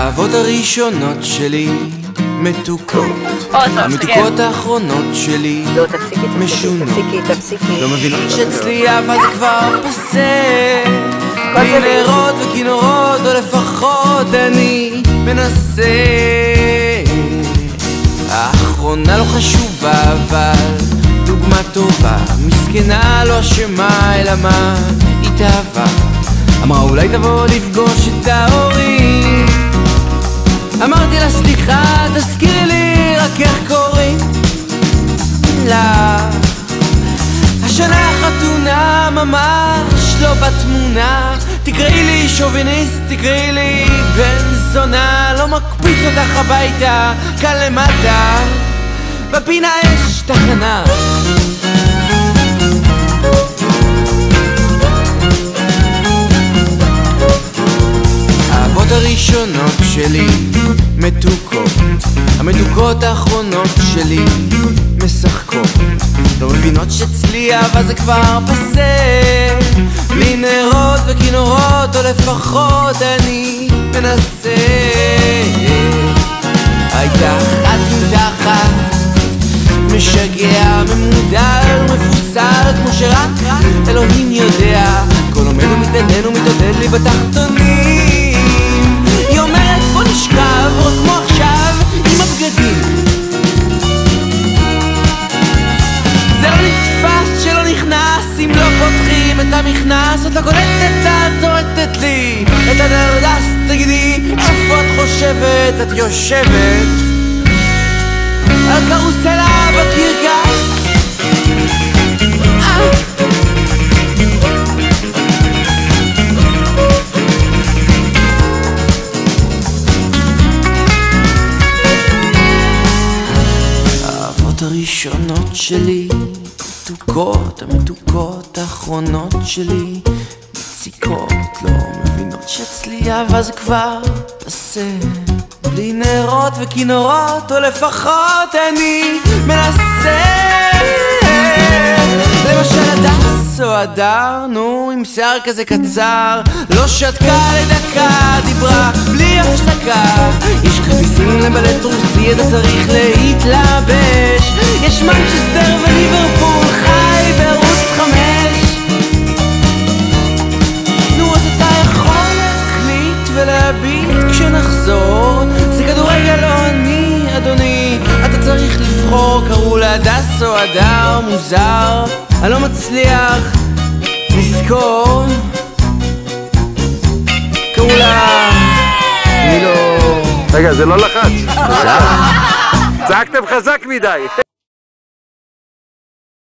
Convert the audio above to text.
האהבות הראשונות שלי מתוקות, המתוקות האחרונות שלי משונות, לא מבינות שאצלי אהבה זה כבר פסה, בלי נרות וכינורות, או לפחות אני מנסה. האחרונה לא חשובה אבל דוגמה טובה, מסכנה לא אשמה אלא מה התאהבה. אמרה אולי תבוא לפגוש את ההורים, אמרתי לה סליחה תזכירי לי רק איך קוראים לה. השנה החתונה ממש לא בתמונה, תקראי לי שוביניסט, תקראי לי בן זונה, לא מקפיץ אותך הביתה, כאן למטה בפינה יש תחנה. האהבות הראשונות שלי מתוקות, המתוקות האחרונות שלי משחקות, לא מבינות שאצלי אהבה זה כבר פסה, בלי נרות וכינורות, או לפחות אני מנסה. הייתה אחת מתחת, משגע, ממודר, מפוסל, כמו שרק אלוהים יודע, כל עומד ומתעניין ומתעודד לי בתחתונים. היא אומרת בוא נשכב, רק כמו עכשיו, עם הבגדים. זה לא נתפס שלא נכנס, אם לא פותחים את המכנס, את לא קולטת, את זורקת לי את הדרדס. תגידי, איפה את חושבת? את יושבת על קרוסלה בקרקס. האהבות הראשונות שלי מתוקות, המתוקות האחרונות שלי מציקות, לא מבינות שאצלי אהבה זה כבר פסה, בלי נרות וכינורות, או לפחות אני מנסה. למשל הדס או הדר, נו עם שיער כזה קצר, לא שתקה לדקה, דיברה בלי הפסקה. יש כרטיסים לבלט רוסי, אתה צריך להתלבש, יש מנצ'סטר וליברפול, חי בערוץ 5. נו אז אתה יכול להקליט ולהביט כשנחזור, זה כדורגל לא אני אדוני, אתה צריך לבחור. קראו לה הדס או הדר, מוזר, אני לא מצליח לזכור. קראו לה... אני לא... רגע, זה לא לחץ. צעקתם חזק מדי.